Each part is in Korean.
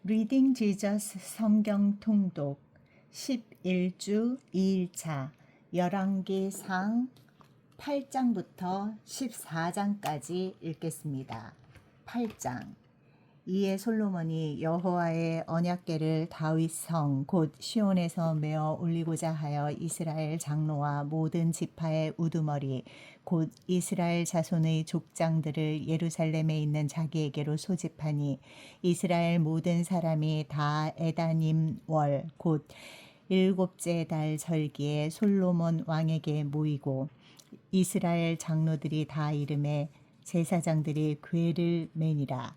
리딩 지저스 성경 통독 11주 2일차 열왕기상 8장부터 14장까지 읽겠습니다. 8장. 이에 솔로몬이 여호와의 언약궤를 다윗 성 곧 시온에서 메어 올리고자 하여 이스라엘 장로와 모든 지파의 우두머리 곧 이스라엘 자손의 족장들을 예루살렘에 있는 자기에게로 소집하니 이스라엘 모든 사람이 다 에다님 월 곧 일곱째 달 절기에 솔로몬 왕에게 모이고 이스라엘 장로들이 다 이름에 제사장들이 궤를 매니라.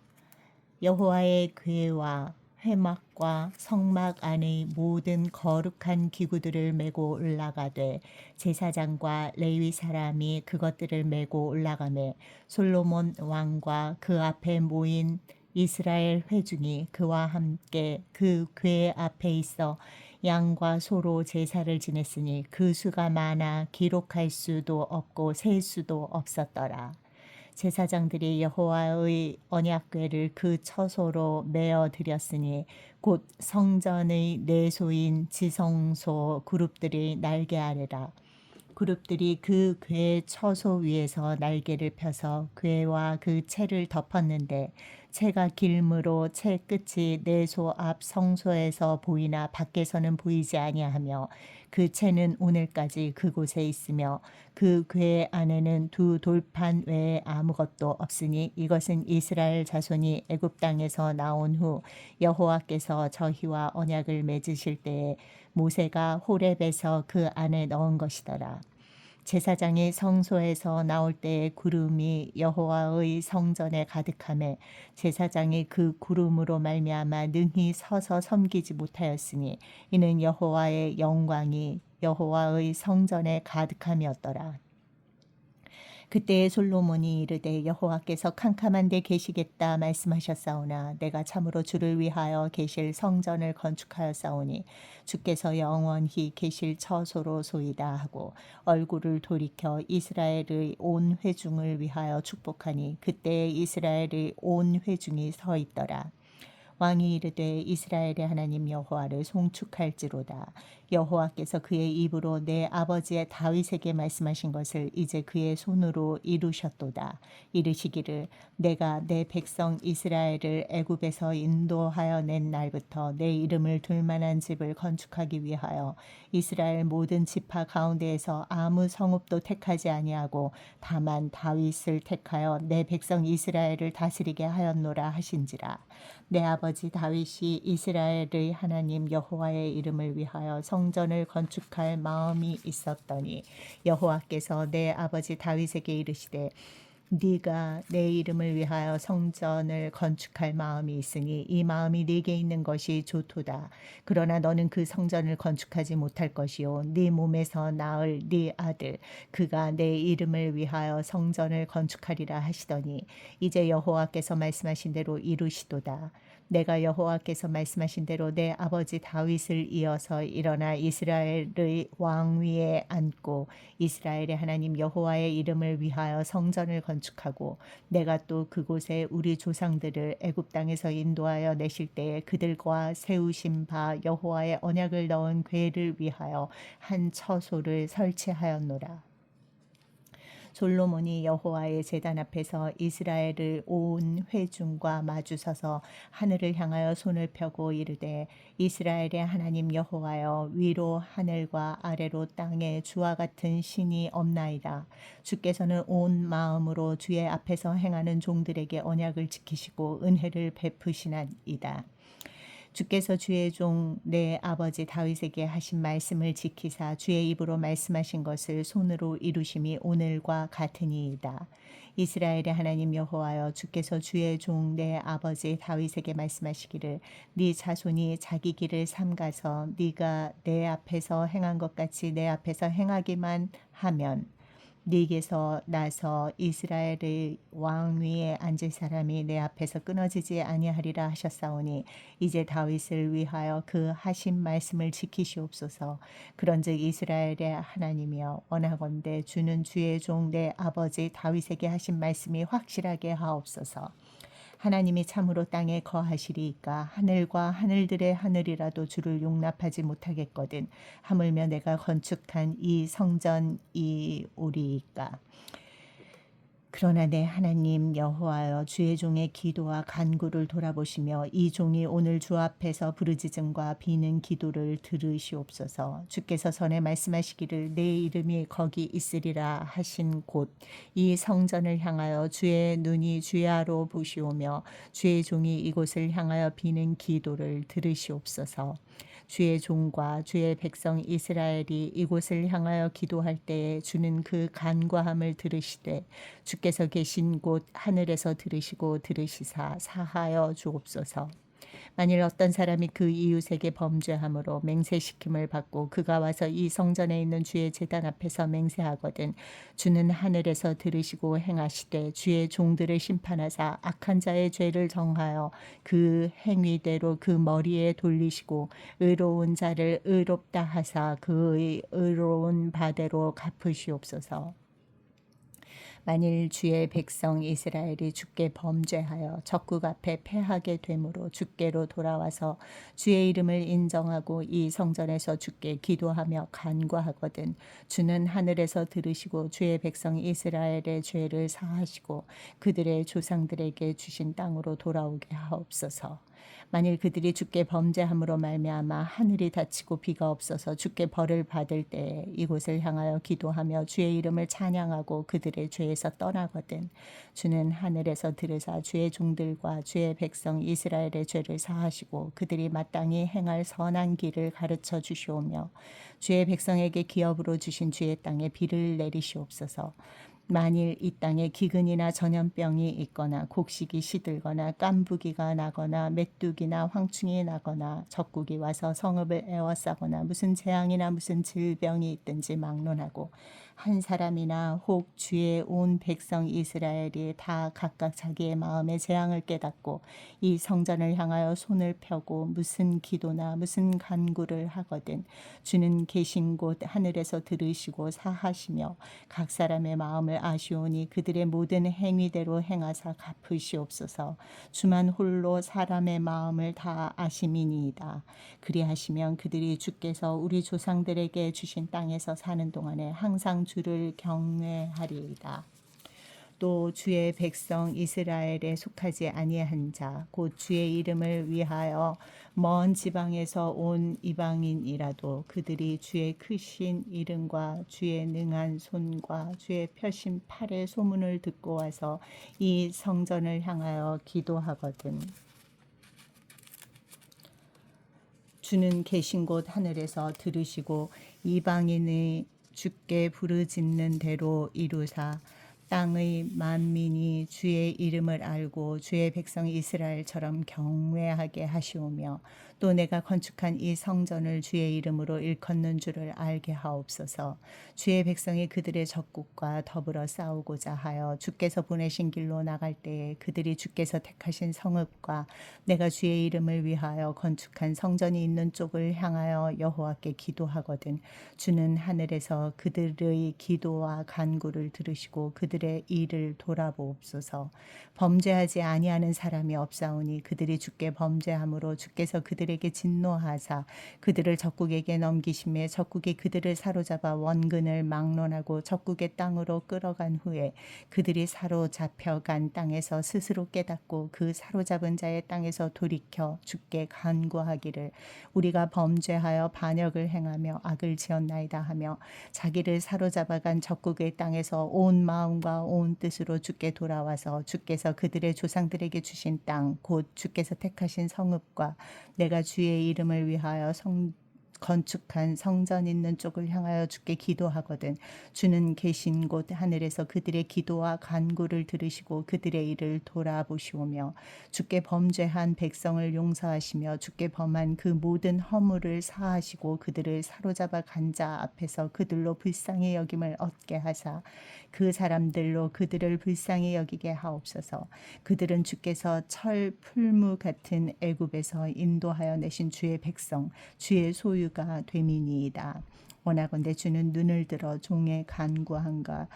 여호와의 궤와 회막과 성막 안의 모든 거룩한 기구들을 메고 올라가되 제사장과 레위 사람이 그것들을 메고 올라가매 솔로몬 왕과 그 앞에 모인 이스라엘 회중이 그와 함께 그 궤 앞에 있어 양과 소로 제사를 지냈으니 그 수가 많아 기록할 수도 없고 셀 수도 없었더라. 제사장들이 여호와의 언약궤를 그 처소로 메어 드렸으니 곧 성전의 내소인 지성소 그룹들이 날개 아래라. 그룹들이 그 궤 처소 위에서 날개를 펴서 궤와 그 채를 덮었는데 채가 길므로 채 끝이 내소 앞 성소에서 보이나 밖에서는 보이지 아니하며 그 채는 오늘까지 그곳에 있으며 그 궤 안에는 두 돌판 외에 아무것도 없으니 이것은 이스라엘 자손이 애굽 땅에서 나온 후 여호와께서 저희와 언약을 맺으실 때에 모세가 호렙에서 그 안에 넣은 것이더라. 제사장이 성소에서 나올 때에 구름이 여호와의 성전에 가득하매 제사장이 그 구름으로 말미암아 능히 서서 섬기지 못하였으니 이는 여호와의 영광이 여호와의 성전에 가득함이었더라. 그때에 솔로몬이 이르되 여호와께서 캄캄한 데 계시겠다 말씀하셨사오나 내가 참으로 주를 위하여 계실 성전을 건축하였사오니 주께서 영원히 계실 처소로소이다 하고 얼굴을 돌이켜 이스라엘의 온 회중을 위하여 축복하니 그때에 이스라엘의 온 회중이 서 있더라. 왕이 이르되 이스라엘의 하나님 여호와를 송축할지로다. 여호와께서 그의 입으로 내 아버지의 다윗에게 말씀하신 것을 이제 그의 손으로 이루셨도다. 이르시기를 내가 내 백성 이스라엘을 애굽에서 인도하여 낸 날부터 내 이름을 둘 만한 집을 건축하기 위하여 이스라엘 모든 지파 가운데에서 아무 성읍도 택하지 아니하고 다만 다윗을 택하여 내 백성 이스라엘을 다스리게 하였노라 하신지라. 내 아버지 다윗이 이스라엘의 하나님 여호와의 이름을 위하여 성전을 건축할 마음이 있었더니 여호와께서 내 아버지 다윗에게 이르시되 네가 내 이름을 위하여 성전을 건축할 마음이 있으니 이 마음이 네게 있는 것이 좋도다. 그러나 너는 그 성전을 건축하지 못할 것이요 네 몸에서 낳을 네 아들 그가 내 이름을 위하여 성전을 건축하리라 하시더니 이제 여호와께서 말씀하신 대로 이루시도다. 내가 여호와께서 말씀하신 대로 내 아버지 다윗을 이어서 일어나 이스라엘의 왕위에 앉고 이스라엘의 하나님 여호와의 이름을 위하여 성전을 건축하고 내가 또 그곳에 우리 조상들을 애굽 땅에서 인도하여 내실 때에 그들과 세우신 바 여호와의 언약을 넣은 궤를 위하여 한 처소를 설치하였노라. 솔로몬이 여호와의 제단 앞에서 이스라엘의 온 회중과 마주서서 하늘을 향하여 손을 펴고 이르되 이스라엘의 하나님 여호와여 위로 하늘과 아래로 땅에 주와 같은 신이 없나이다. 주께서는 온 마음으로 주의 앞에서 행하는 종들에게 언약을 지키시고 은혜를 베푸시나이다. 주께서 주의 종 내 아버지 다윗에게 하신 말씀을 지키사 주의 입으로 말씀하신 것을 손으로 이루심이 오늘과 같으니이다. 이스라엘의 하나님 여호와여 주께서 주의 종 내 아버지 다윗에게 말씀하시기를 네 자손이 자기 길을 삼가서 네가 내 앞에서 행한 것 같이 내 앞에서 행하기만 하면 네게서 나서 이스라엘의 왕위에 앉을 사람이 내 앞에서 끊어지지 아니하리라 하셨사오니 이제 다윗을 위하여 그 하신 말씀을 지키시옵소서. 그런즉 이스라엘의 하나님이여 원하건대 주는 주의 종 내 아버지 다윗에게 하신 말씀이 확실하게 하옵소서. 하나님이 참으로 땅에 거하시리이까 하늘과 하늘들의 하늘이라도 주를 용납하지 못하겠거든 하물며 내가 건축한 이 성전이오리이까. 그러나 내 하나님 여호와여 주의 종의 기도와 간구를 돌아보시며 이 종이 오늘 주 앞에서 부르짖음과 비는 기도를 들으시옵소서. 주께서 전에 말씀하시기를 내 이름이 거기 있으리라 하신 곳 이 성전을 향하여 주의 눈이 주야로 보시오며 주의 종이 이곳을 향하여 비는 기도를 들으시옵소서. 주의 종과 주의 백성 이스라엘이 이곳을 향하여 기도할 때에 주는 그 간과함을 들으시되 주께서 계신 곳 하늘에서 들으시고 들으시사 사하여 주옵소서. 만일 어떤 사람이 그 이웃에게 범죄함으로 맹세시킴을 받고 그가 와서 이 성전에 있는 주의 제단 앞에서 맹세하거든 주는 하늘에서 들으시고 행하시되 주의 종들을 심판하사 악한 자의 죄를 정하여 그 행위대로 그 머리에 돌리시고 의로운 자를 의롭다 하사 그의 의로운 바대로 갚으시옵소서. 만일 주의 백성 이스라엘이 주께 범죄하여 적국 앞에 패하게 되므로 주께로 돌아와서 주의 이름을 인정하고 이 성전에서 주께 기도하며 간구하거든 주는 하늘에서 들으시고 주의 백성 이스라엘의 죄를 사하시고 그들의 조상들에게 주신 땅으로 돌아오게 하옵소서. 만일 그들이 주께 범죄함으로 말미암아 하늘이 닫히고 비가 없어서 주께 벌을 받을 때에 이곳을 향하여 기도하며 주의 이름을 찬양하고 그들의 죄에서 떠나거든 주는 하늘에서 들으사 주의 종들과 주의 백성 이스라엘의 죄를 사하시고 그들이 마땅히 행할 선한 길을 가르쳐 주시오며 주의 백성에게 기업으로 주신 주의 땅에 비를 내리시옵소서. 만일 이 땅에 기근이나 전염병이 있거나 곡식이 시들거나 깐부기가 나거나 메뚜기나 황충이 나거나 적국이 와서 성읍을 에워싸거나 무슨 재앙이나 무슨 질병이 있든지 막론하고 한 사람이나 혹 주의 온 백성 이스라엘이 다 각각 자기의 마음의 재앙을 깨닫고 이 성전을 향하여 손을 펴고 무슨 기도나 무슨 간구를 하거든 주는 계신 곳 하늘에서 들으시고 사하시며 각 사람의 마음을 아시오니 그들의 모든 행위대로 행하사 갚으시옵소서. 주만 홀로 사람의 마음을 다 아심이니이다. 그리하시면 그들이 주께서 우리 조상들에게 주신 땅에서 사는 동안에 항상 주를 경외하리이다. 또 주의 백성 이스라엘에 속하지 아니한 자 곧 주의 이름을 위하여 먼 지방에서 온 이방인이라도 그들이 주의 크신 이름과 주의 능한 손과 주의 펴신 팔의 소문을 듣고 와서 이 성전을 향하여 기도하거든 주는 계신 곳 하늘에서 들으시고 이방인의 주께 부르짖는 대로 이루사 땅의 만민이 주의 이름을 알고 주의 백성 이스라엘처럼 경외하게 하시오며 또 내가 건축한 이 성전을 주의 이름으로 일컫는 줄을 알게 하옵소서. 주의 백성이 그들의 적국과 더불어 싸우고자 하여 주께서 보내신 길로 나갈 때에 그들이 주께서 택하신 성읍과 내가 주의 이름을 위하여 건축한 성전이 있는 쪽을 향하여 여호와께 기도하거든 주는 하늘에서 그들의 기도와 간구를 들으시고 그들의 일을 돌아보옵소서. 범죄하지 아니하는 사람이 없사오니 그들이 주께 범죄함으로 주께서 그들에게 진노하사 그들을 적국에게 넘기심에 적국이 그들을 사로잡아 원근을 막론하고 적국의 땅으로 끌어간 후에 그들이 사로잡혀간 땅에서 스스로 깨닫고 그 사로잡은 자의 땅에서 돌이켜 주께 간구하기를 우리가 범죄하여 반역을 행하며 악을 지었나이다 하며 자기를 사로잡아간 적국의 땅에서 온 마음과 온 뜻으로 주께 돌아와서 주께서 그들의 조상들에게 주신 땅 곧 주께서 택하신 성읍과 내가 주의 이름을 위하여 건축한 성전 있는 쪽을 향하여 주께 기도하거든 주는 계신 곳 하늘에서 그들의 기도와 간구를 들으시고 그들의 일을 돌아보시오며 주께 범죄한 백성을 용서하시며 주께 범한 그 모든 허물을 사하시고 그들을 사로잡아 간 자 앞에서 그들로 불쌍히 여김을 얻게 하사 그 사람들로 그들을 불쌍히 여기게 하옵소서. 그들은 주께서 철 풀무 같은 애굽에서 인도하여 내신 주의 백성 주의 소유가 됨이니이다. 원하건대 주는 눈을 들어 종의 간구함과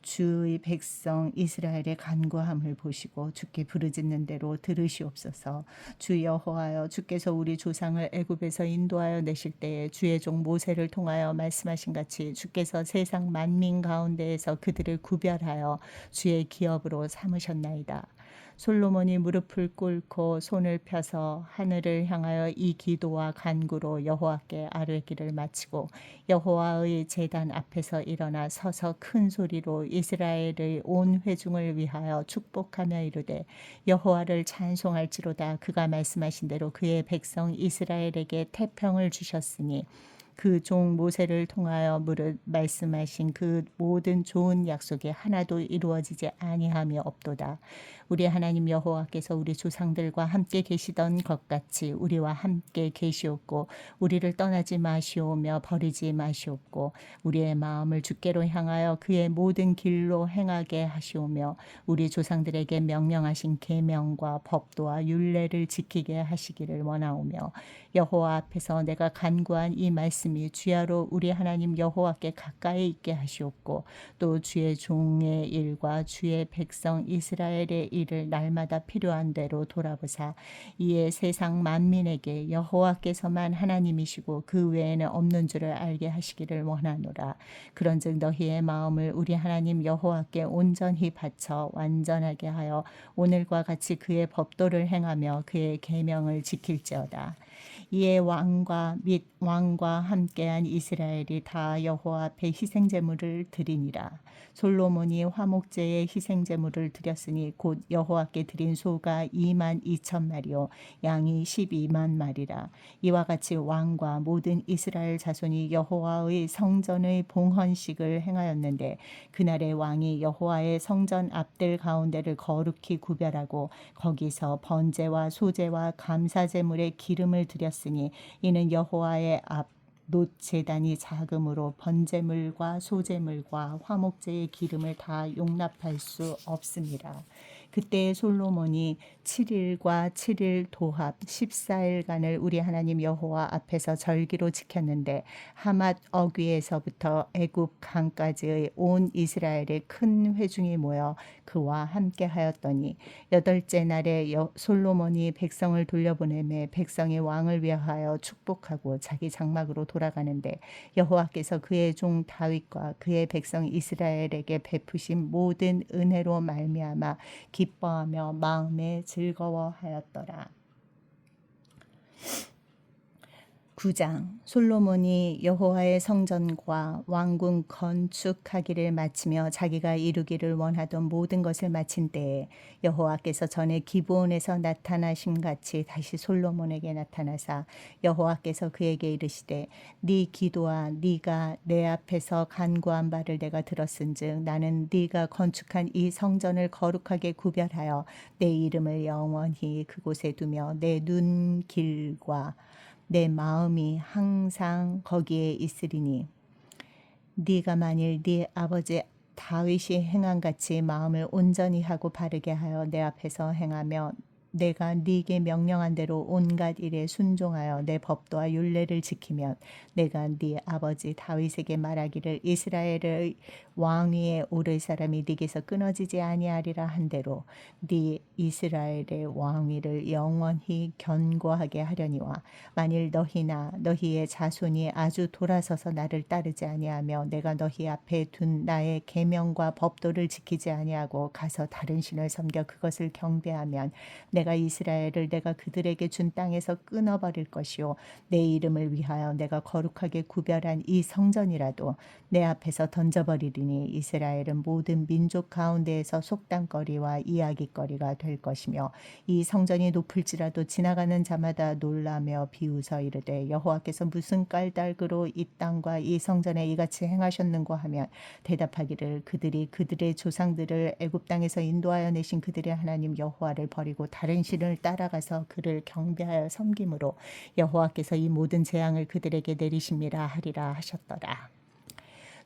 주의 백성 이스라엘의 간구함을 보시고 주께 부르짖는 대로 들으시옵소서. 주 여호와여, 주께서 우리 조상을 애굽에서 인도하여 내실 때에 주의 종 모세를 통하여 말씀하신 같이 주께서 세상 만민 가운데에서 그들을 구별하여 주의 기업으로 삼으셨나이다. 솔로몬이 무릎을 꿇고 손을 펴서 하늘을 향하여 이 기도와 간구로 여호와께 아뢰기를 마치고 여호와의 제단 앞에서 일어나 서서 큰 소리로 이스라엘의 온 회중을 위하여 축복하며 이르되 여호와를 찬송할지로다. 그가 말씀하신 대로 그의 백성 이스라엘에게 태평을 주셨으니 그 종 모세를 통하여 무릇 말씀하신 그 모든 좋은 약속이 하나도 이루어지지 아니함이 없도다. 우리 하나님 여호와께서 우리 조상들과 함께 계시던 것 같이 우리와 함께 계시옵고 우리를 떠나지 마시오며 버리지 마시옵고 우리의 마음을 주께로 향하여 그의 모든 길로 행하게 하시오며 우리 조상들에게 명령하신 계명과 법도와 율례를 지키게 하시기를 원하오며 여호와 앞에서 내가 간구한 이 말씀이 주야로 우리 하나님 여호와께 가까이 있게 하시옵고 또 주의 종의 일과 주의 백성 이스라엘의 일을 날마다 필요한 대로 돌아보사 이에 세상 만민에게 여호와께서만 하나님이시고 그 외에는 없는 줄을 알게 하시기를 원하노라. 그런즉 너희의 마음을 우리 하나님 여호와께 온전히 바쳐 완전하게 하여 오늘과 같이 그의 법도를 행하며 그의 계명을 지킬지어다. 이에 왕과 및 왕과 함께한 이스라엘이 다 여호와 앞에 희생제물을 드리니라. 솔로몬이 화목제의 희생제물을 드렸으니 곧 여호와께 드린 소가 2만 2천 마리요 양이 12만 마리라. 이와 같이 왕과 모든 이스라엘 자손이 여호와의 성전의 봉헌식을 행하였는데 그날의 왕이 여호와의 성전 앞들 가운데를 거룩히 구별하고 거기서 번제와 소제와 감사제물의 기름을 드렸으니 이는 여호와의 앞 놋제단이 작음으로 번제물과 소제물과 화목제의 기름을 다 용납할 수 없습니다. 그때 솔로몬이 7일과 7일 도합 14일간을 우리 하나님 여호와 앞에서 절기로 지켰는데 하맛 어귀에서부터 애굽 강까지의 온 이스라엘의 큰 회중이 모여 그와 함께 하였더니 8째 날에 솔로몬이 백성을 돌려보내매 백성이 왕을 위하여 축복하고 자기 장막으로 돌아가는데 여호와께서 그의 종 다윗과 그의 백성 이스라엘에게 베푸신 모든 은혜로 말미암아 기뻐하며 마음에 즐거워하였더라. 9장 솔로몬이 여호와의 성전과 왕궁 건축하기를 마치며 자기가 이루기를 원하던 모든 것을 마친 때에 여호와께서 전에 기브온에서 나타나심 같이 다시 솔로몬에게 나타나사 여호와께서 그에게 이르시되 네 기도와 네가 내 앞에서 간구한 바를 내가 들었은즉 나는 네가 건축한 이 성전을 거룩하게 구별하여 내 이름을 영원히 그곳에 두며 내 눈길과 내 마음이 항상 거기에 있으리니 네가 만일 네 아버지 다윗이 행한 같이 마음을 온전히 하고 바르게 하여 내 앞에서 행하며 내가 네게 명령한 대로 온갖 일에 순종하여 내 법도와 율례를 지키면 내가 네 아버지 다윗에게 말하기를 이스라엘의 왕위에 오를 사람이 네게서 끊어지지 아니하리라 한 대로 네 이스라엘의 왕위를 영원히 견고하게 하려니와 만일 너희나 너희의 자손이 아주 돌아서서 나를 따르지 아니하며 내가 너희 앞에 둔 나의 계명과 법도를 지키지 아니하고 가서 다른 신을 섬겨 그것을 경배하면 내가 이스라엘을 내가 그들에게 준 땅에서 끊어버릴 것이요 내 이름을 위하여 내가 거룩하게 구별한 이 성전이라도 내 앞에서 던져버리리니 이스라엘은 모든 민족 가운데에서 속담거리와 이야기거리가 될 것이며 이 성전이 높을지라도 지나가는 자마다 놀라며 비웃어 이르되 여호와께서 무슨 까닭으로 이 땅과 이 성전에 이같이 행하셨는고 하면 대답하기를 그들이 그들의 조상들을 애굽 땅에서 인도하여 내신 그들의 하나님 여호와를 버리고 다른 신을 따라가서 그를 경배하여 섬김으로 여호와께서 이 모든 재앙을 그들에게 내리심이라 하리라 하셨더라.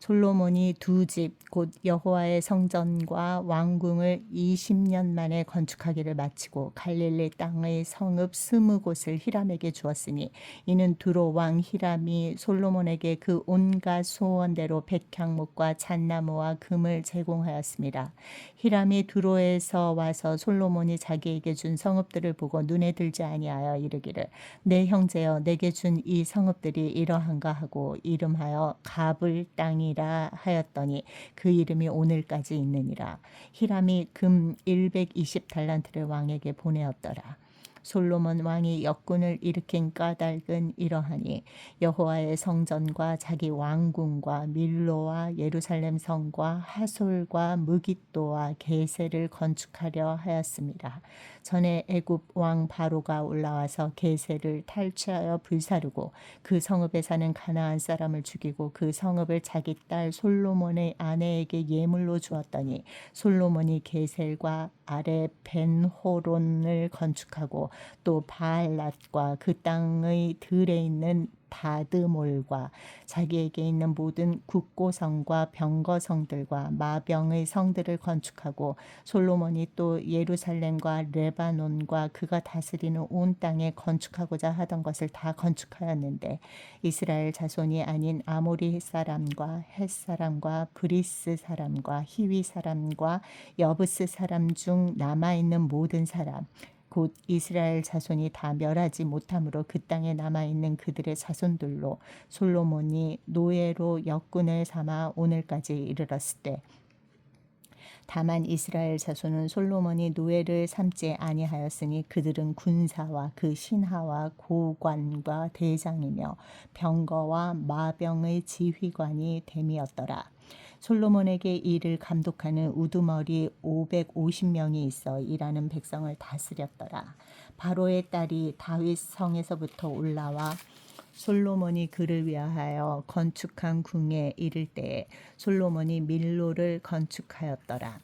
솔로몬이 두 집 곧 여호와의 성전과 왕궁을 20년 만에 건축하기를 마치고 갈릴리 땅의 성읍 20곳을 히람에게 주었으니 이는 두로 왕 히람이 솔로몬에게 그 온갖 소원대로 백향목과 잣나무와 금을 제공하였습니다. 히람이 두로에서 와서 솔로몬이 자기에게 준 성읍들을 보고 눈에 들지 아니하여 이르기를 내 형제여 내게 준 이 성읍들이 이러한가 하고 이름하여 가불 땅이라 하였더니 그 이름이 오늘까지 있느니라. 히람이 금 120달란트를 왕에게 보내었더라. 솔로몬 왕이 역군을 일으킨 까닭은 이러하니 여호와의 성전과 자기 왕궁과 밀로와 예루살렘 성과 하솔과 무깃도와 게세를 건축하려 하였습니다. 전에 애굽 왕 바로가 올라와서 게세를 탈취하여 불사르고 그 성읍에 사는 가나안 사람을 죽이고 그 성읍을 자기 딸 솔로몬의 아내에게 예물로 주었더니 솔로몬이 게셀과 아래 벤호론을 건축하고 또 바알랏과 그 땅의 들에 있는 다드몰과 자기에게 있는 모든 국고성과 병거성들과 마병의 성들을 건축하고 솔로몬이 또 예루살렘과 레바논과 그가 다스리는 온 땅에 건축하고자 하던 것을 다 건축하였는데 이스라엘 자손이 아닌 아모리 사람과 헷 사람과 브리스 사람과 히위 사람과 여부스 사람 중 남아있는 모든 사람 곧 이스라엘 자손이 다 멸하지 못함으로 그 땅에 남아있는 그들의 자손들로 솔로몬이 노예로 역군을 삼아 오늘까지 이르렀을 때 다만 이스라엘 자손은 솔로몬이 노예를 삼지 아니하였으니 그들은 군사와 그 신하와 고관과 대장이며 병거와 마병의 지휘관이 됨이었더라. 솔로몬에게 이를 감독하는 우두머리 550명이 있어 일하는 백성을 다스렸더라. 바로의 딸이 다윗 성에서부터 올라와 솔로몬이 그를 위하여 건축한 궁에 이를 때에 솔로몬이 밀로를 건축하였더라.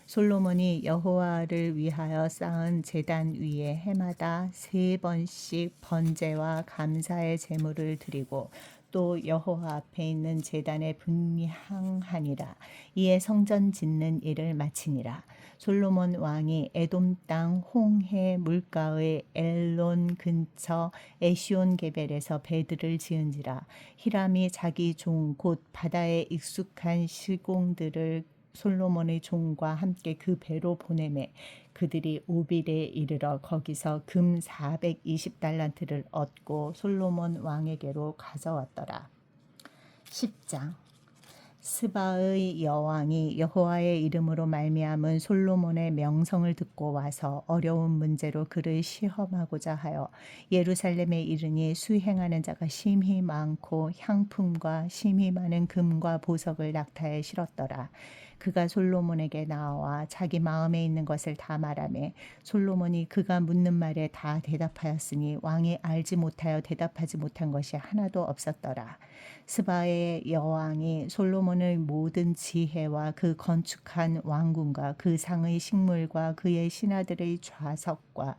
솔로몬이 여호와를 위하여 쌓은 제단 위에 해마다 3번씩 번제와 감사의 제물을 드리고 또 여호와 앞에 있는 제단에 분향하니라. 이에 성전 짓는 일을 마치니라. 솔로몬 왕이 에돔 땅 홍해 물가의 엘론 근처 에시온 게벨에서 배들을 지은지라. 히람이 자기 종 곧 바다에 익숙한 시공들을 솔로몬의 종과 함께 그 배로 보내매 그들이 오빌에 이르러 거기서 금 420달란트를 얻고 솔로몬 왕에게로 가져왔더라. 10장 스바의 여왕이 여호와의 이름으로 말미암은 솔로몬의 명성을 듣고 와서 어려운 문제로 그를 시험하고자 하여 예루살렘에 이르니 수행하는 자가 심히 많고 향품과 심히 많은 금과 보석을 낙타에 실었더라. 그가 솔로몬에게 나와 자기 마음에 있는 것을 다 말하매 솔로몬이 그가 묻는 말에 다 대답하였으니 왕이 알지 못하여 대답하지 못한 것이 하나도 없었더라. 스바의 여왕이 솔로몬의 모든 지혜와 그 건축한 왕궁과 그 상의 식물과 그의 신하들의 좌석과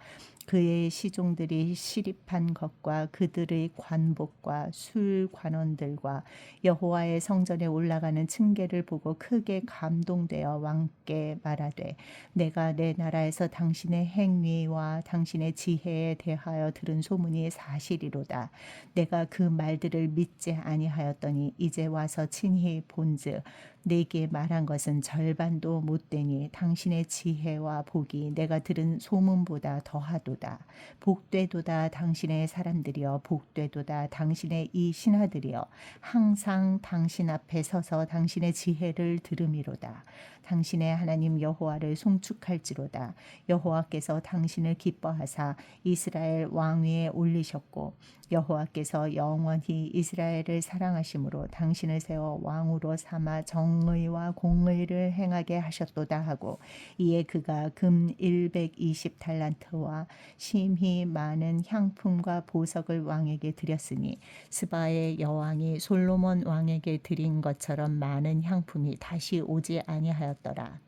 그의 시종들이 시립한 것과 그들의 관복과 술관원들과 여호와의 성전에 올라가는 층계를 보고 크게 감동되어 왕께 말하되 내가 내 나라에서 당신의 행위와 당신의 지혜에 대하여 들은 소문이 사실이로다. 내가 그 말들을 믿지 아니하였더니 이제 와서 친히 본즉 내게 말한 것은 절반도 못되니 당신의 지혜와 복이 내가 들은 소문보다 더하도다. 복되도다 당신의 사람들이여 복되도다 당신의 이 신하들이여 항상 당신 앞에 서서 당신의 지혜를 들음이로다. 당신의 하나님 여호와를 송축할지로다. 여호와께서 당신을 기뻐하사 이스라엘 왕위에 올리셨고 여호와께서 영원히 이스라엘을 사랑하심으로 당신을 세워 왕으로 삼아 정의와 공의를 행하게 하셨도다 하고 이에 그가 금 120달란트와 심히 많은 향품과 보석을 왕에게 드렸으니 스바의 여왕이 솔로몬 왕에게 드린 것처럼 많은 향품이 다시 오지 아니하였더라.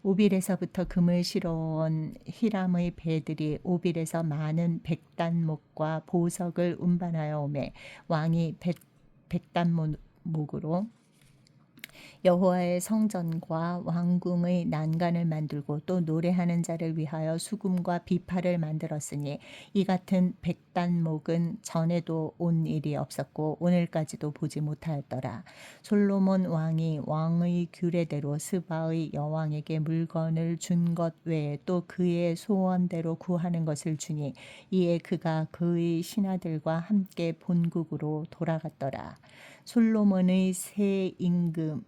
오빌에서부터 금을 실어온 히람의 배들이 오빌에서 많은 백단목과 보석을 운반하여 오매 왕이 백단목으로 여호와의 성전과 왕궁의 난간을 만들고 또 노래하는 자를 위하여 수금과 비파를 만들었으니 이 같은 백단목은 전에도 온 일이 없었고 오늘까지도 보지 못하였더라. 솔로몬 왕이 왕의 규례대로 스바의 여왕에게 물건을 준 것 외에 또 그의 소원대로 구하는 것을 주니 이에 그가 그의 신하들과 함께 본국으로 돌아갔더라. 솔로몬의 세입금,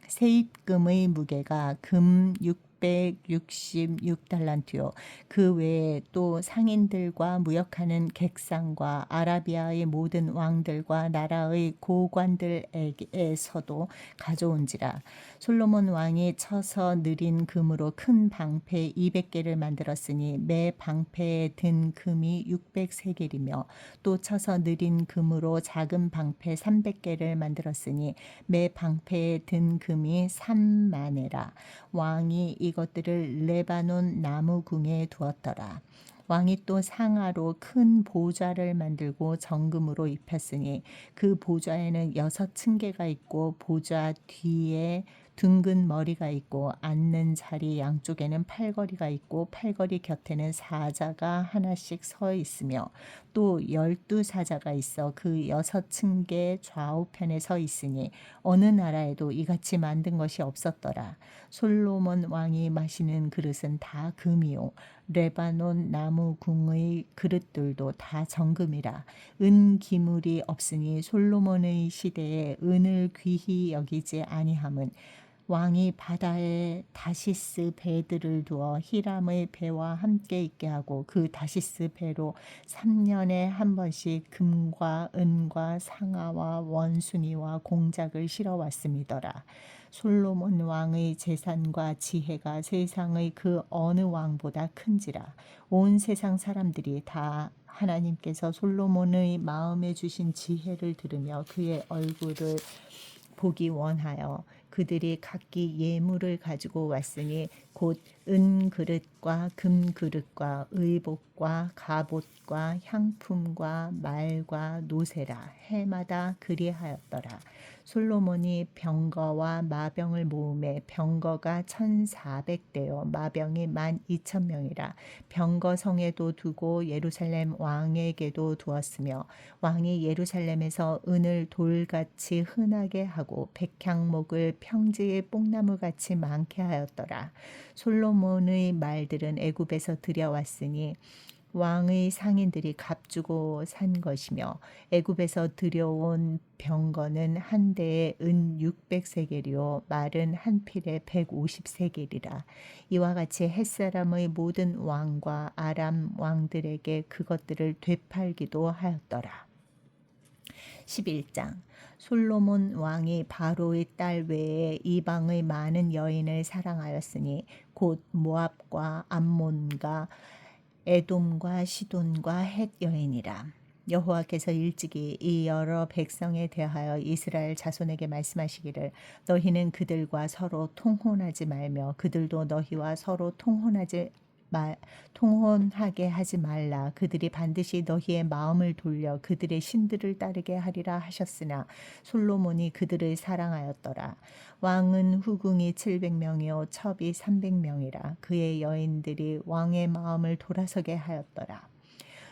세입금의 무게가 금 666달란트요. 그 외에 또 상인들과 무역하는 객상과 아라비아의 모든 왕들과 나라의 고관들에게서도 가져온지라. 솔로몬 왕이 쳐서 느린 금으로 큰 방패 200개를 만들었으니 매 방패에 든 금이 600세겔이며 또 쳐서 느린 금으로 작은 방패 300개를 만들었으니 매 방패에 든 금이 3만에라. 왕이 이것들을 레바논 나무궁에 두었더라. 왕이 또 상아로 큰 보좌를 만들고 정금으로 입혔으니 그 보좌에는 6층계가 있고 보좌 뒤에 둥근 머리가 있고 앉는 자리 양쪽에는 팔걸이가 있고 팔걸이 곁에는 사자가 하나씩 서 있으며 또 12사자가 있어 그 6층계 좌우편에 서 있으니 어느 나라에도 이같이 만든 것이 없었더라. 솔로몬 왕이 마시는 그릇은 다 금이요 레바논 나무 궁의 그릇들도 다 정금이라. 은 기물이 없으니 솔로몬의 시대에 은을 귀히 여기지 아니함은 왕이 바다에 다시스 배들을 두어 히람의 배와 함께 있게 하고 그 다시스 배로 3년에 한 번씩 금과 은과 상아와 원숭이와 공작을 실어 왔음이더라. 솔로몬 왕의 재산과 지혜가 세상의 그 어느 왕보다 큰지라. 온 세상 사람들이 다 하나님께서 솔로몬의 마음에 주신 지혜를 들으며 그의 얼굴을 보기 원하여 그들이 각기 예물을 가지고 왔으니 곧 은그릇과 금그릇과 의복과 갑옷과 향품과 말과 노새라. 해마다 그리하였더라. 솔로몬이 병거와 마병을 모으매 병거가 1,400대요 마병이 12,000명이라. 병거 성에도 두고 예루살렘 왕에게도 두었으며 왕이 예루살렘에서 은을 돌같이 흔하게 하고 백향목을 평지의 뽕나무같이 많게 하였더라. 솔로몬의 말들은 애굽에서 들여왔으니 왕의 상인들이 값주고 산 것이며 애굽에서 들여온 병거는 한 대에 은 600세겔이요 말은 한 필에 150세겔이라. 이와 같이 햇사람의 모든 왕과 아람 왕들에게 그것들을 되팔기도 하였더라. 11장. 솔로몬 왕이 바로의 딸 외에 이방의 많은 여인을 사랑하였으니 곧 모압과 암몬과 에돔과 시돈과 헷 여인이라. 여호와께서 일찍이 이 여러 백성에 대하여 이스라엘 자손에게 말씀하시기를 너희는 그들과 서로 통혼하지 말며 그들도 너희와 서로 통혼하게 하지 말라. 그들이 반드시 너희의 마음을 돌려 그들의 신들을 따르게 하리라 하셨으나 솔로몬이 그들을 사랑하였더라. 왕은 후궁이 700명이요 첩이 300명이라. 그의 여인들이 왕의 마음을 돌아서게 하였더라.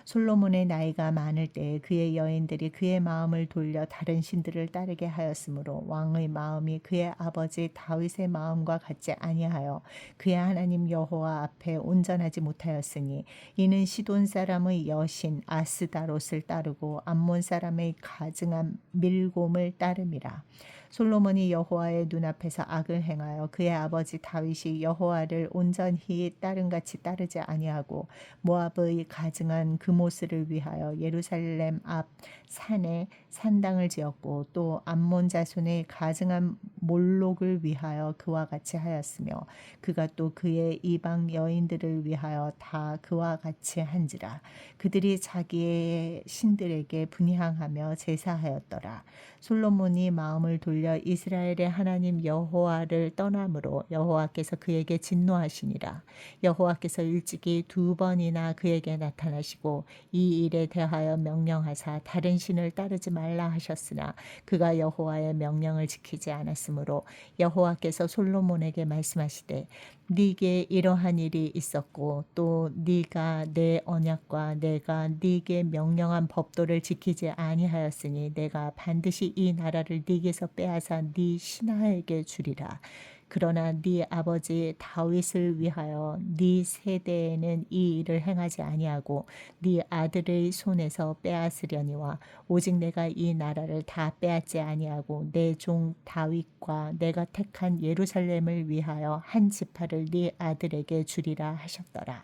솔로몬의 나이가 많을 때에 그의 여인들이 그의 마음을 돌려 다른 신들을 따르게 하였으므로 왕의 마음이 그의 아버지 다윗의 마음과 같지 아니하여 그의 하나님 여호와 앞에 온전하지 못하였으니 이는 시돈 사람의 여신 아스다롯을 따르고 암몬 사람의 가증한 밀곰을 따름이라. 솔로몬이 여호와의 눈앞에서 악을 행하여 그의 아버지 다윗이 여호와를 온전히 따름같이 따르지 아니하고 모압의 가증한 그모스를 위하여 예루살렘 앞 산에 산당을 지었고 또 암몬 자손의 가증한 몰록을 위하여 그와 같이 하였으며 그가 또 그의 이방 여인들을 위하여 다 그와 같이 한지라. 그들이 자기의 신들에게 분향하며 제사하였더라. 솔로몬이 마음을 돌려 돌려 이스라엘의 하나님 여호와를 떠남으로 여호와께서 그에게 진노하시니라. 여호와께서 일찍이 2번이나 그에게 나타나시고 이 일에 대하여 명령하사 다른 신을 따르지 말라 하셨으나 그가 여호와의 명령을 지키지 않았으므로 여호와께서 솔로몬에게 말씀하시되 네게 이러한 일이 있었고 또 네가 내 언약과 내가 네게 명령한 법도를 지키지 아니하였으니 내가 반드시 이 나라를 네게서 빼앗아 네 신하에게 주리라. 그러나 네 아버지 다윗을 위하여 네 세대에는 이 일을 행하지 아니하고 네 아들의 손에서 빼앗으려니와 오직 내가 이 나라를 다 빼앗지 아니하고 내 종 다윗과 내가 택한 예루살렘을 위하여 한 지파를 네 아들에게 주리라 하셨더라.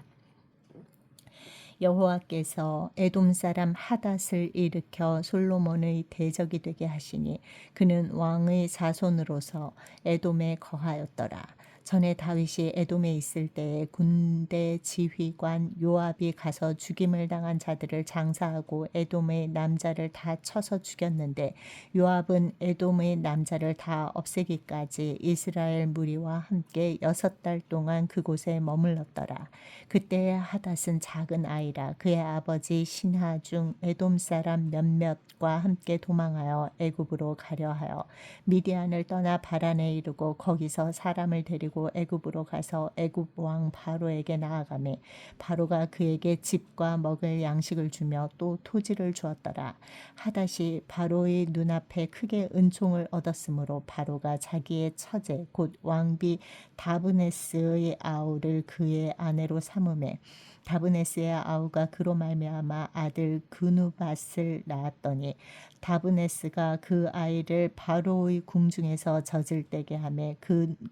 여호와께서 에돔 사람 하닷을 일으켜 솔로몬의 대적이 되게 하시니 그는 왕의 자손으로서 에돔에 거하였더라. 전에 다윗이 에돔에 있을 때에 군대 지휘관 요압이 가서 죽임을 당한 자들을 장사하고 에돔의 남자를 다 쳐서 죽였는데 요압은 에돔의 남자를 다 없애기까지 이스라엘 무리와 함께 6달 동안 그곳에 머물렀더라. 그때 하닷은 작은 아이라 그의 아버지 신하 중 에돔 사람 몇몇과 함께 도망하여 애굽으로 가려 하여 미디안을 떠나 바란에 이르고 거기서 사람을 데리고 애굽으로 가서 애굽 왕 바로에게 나아가매 바로가 그에게 집과 먹을 양식을 주며 또 토지를 주었더라. 하닷이 바로의 눈앞에 크게 은총을 얻었으므로 바로가 자기의 처제 곧 왕비 다브네스의 아우를 그의 아내로 삼음에 다브네스의 아우가 그로 말미암아 아들 그누밧을 낳았더니 다브네스가 그 아이를 바로의 궁중에서 젖을 떼게 하매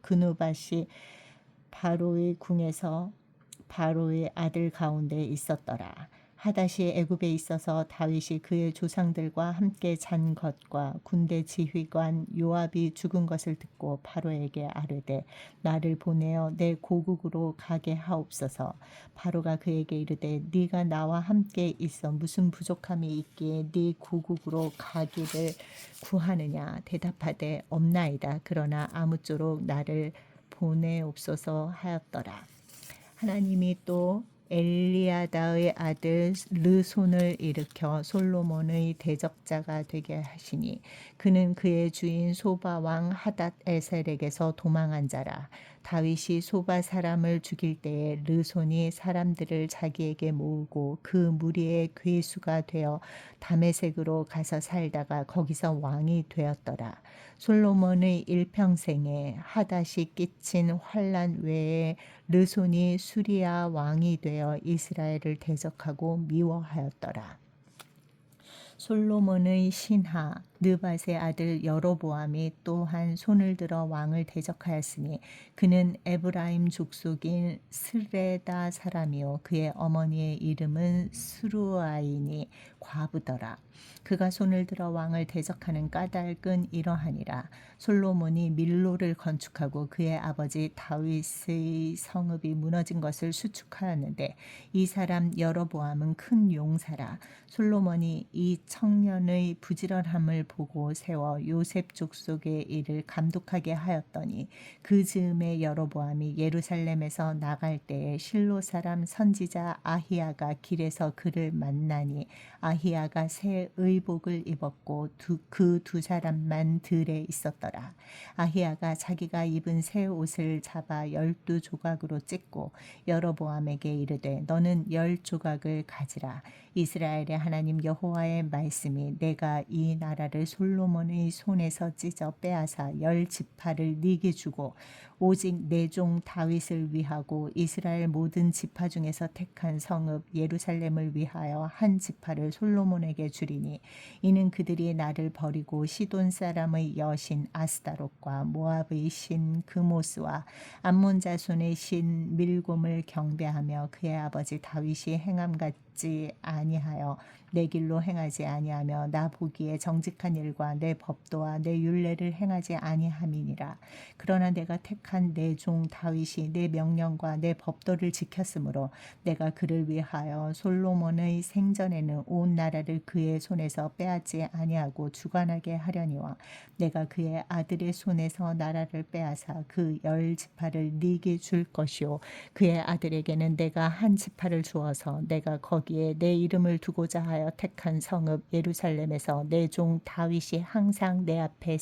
그누밧이 바로의 궁에서 바로의 아들 가운데 있었더라. 하닷이 애굽에 있어서 다윗이 그의 조상들과 함께 잔 것과 군대 지휘관 요압이 죽은 것을 듣고 바로에게 아뢰되 나를 보내어 내 고국으로 가게 하옵소서. 바로가 그에게 이르되 네가 나와 함께 있어 무슨 부족함이 있기에 네 고국으로 가기를 구하느냐. 대답하되 없나이다. 그러나 아무쪼록 나를 보내옵소서 하였더라. 하나님이 또 엘리야다의 아들 르손을 일으켜 솔로몬의 대적자가 되게 하시니 그는 그의 주인 소바 왕 하닷에셀에게서 도망한 자라. 다윗이 소바 사람을 죽일 때에 르손이 사람들을 자기에게 모으고 그 무리의 괴수가 되어 다메섹으로 가서 살다가 거기서 왕이 되었더라. 솔로몬의 일평생에 하닷이 끼친 환난 외에 르손이 수리아 왕이 되어 이스라엘을 대적하고 미워하였더라. 솔로몬의 신하 느밧의 아들 여로보암이 또한 손을 들어 왕을 대적하였으니 그는 에브라임 족속인 스레다 사람이요 그의 어머니의 이름은 스루아이니 과부더라. 그가 손을 들어 왕을 대적하는 까닭은 이러하니라. 솔로몬이 밀로를 건축하고 그의 아버지 다윗의 성읍이 무너진 것을 수축하였는데 이 사람 여로보암은 큰 용사라. 솔로몬이 이 청년의 부지런함을 보고 세워 요셉 족속의 일을 감독하게 하였더니 그 즈음에 여로보암이 예루살렘에서 나갈 때에 실로 사람 선지자 아히야가 길에서 그를 만나니 아히야가 새 의복을 입었고 그 두 사람만 들에 있었더라. 아히야가 자기가 입은 새 옷을 잡아 12조각으로 찢고 여로보암에게 이르되 너는 10조각을 가지라. 이스라엘의 하나님 여호와의 말씀이 내가 이 나라를 솔로몬의 손에서 찢어 빼앗아 10지파를 네게 주고 오직 내 종 다윗을 위하고 이스라엘 모든 지파 중에서 택한 성읍 예루살렘을 위하여 한 지파를 솔로몬에게 주리니 이는 그들이 나를 버리고 시돈 사람의 여신 아스다롯과 모압의 신 그모스와 암몬 자손의 신 밀곰을 경배하며 그의 아버지 다윗이 행함 같지 아니하여 내 길로 행하지 아니하며 나 보기에 정직한 택한 일과 내 법도와 내 율례를 행하지 아니함이니라. 그러나 내가 택한 내 종 다윗이 내 명령과 내 법도를 지켰으므로 내가 그를 위하여 솔로몬의 생전에는 온 나라를 그의 손에서 빼앗지 아니하고 주관하게 하려니와 내가 그의 아들의 손에서 나라를 빼앗아 그 10지파를 네게 줄 것이요 그의 아들에게는 내가 한 지파를 주어서 내가 거기에 내 이름을 두고자 하여 택한 성읍 예루살렘에서 내 종 다윗이 항상 내 앞에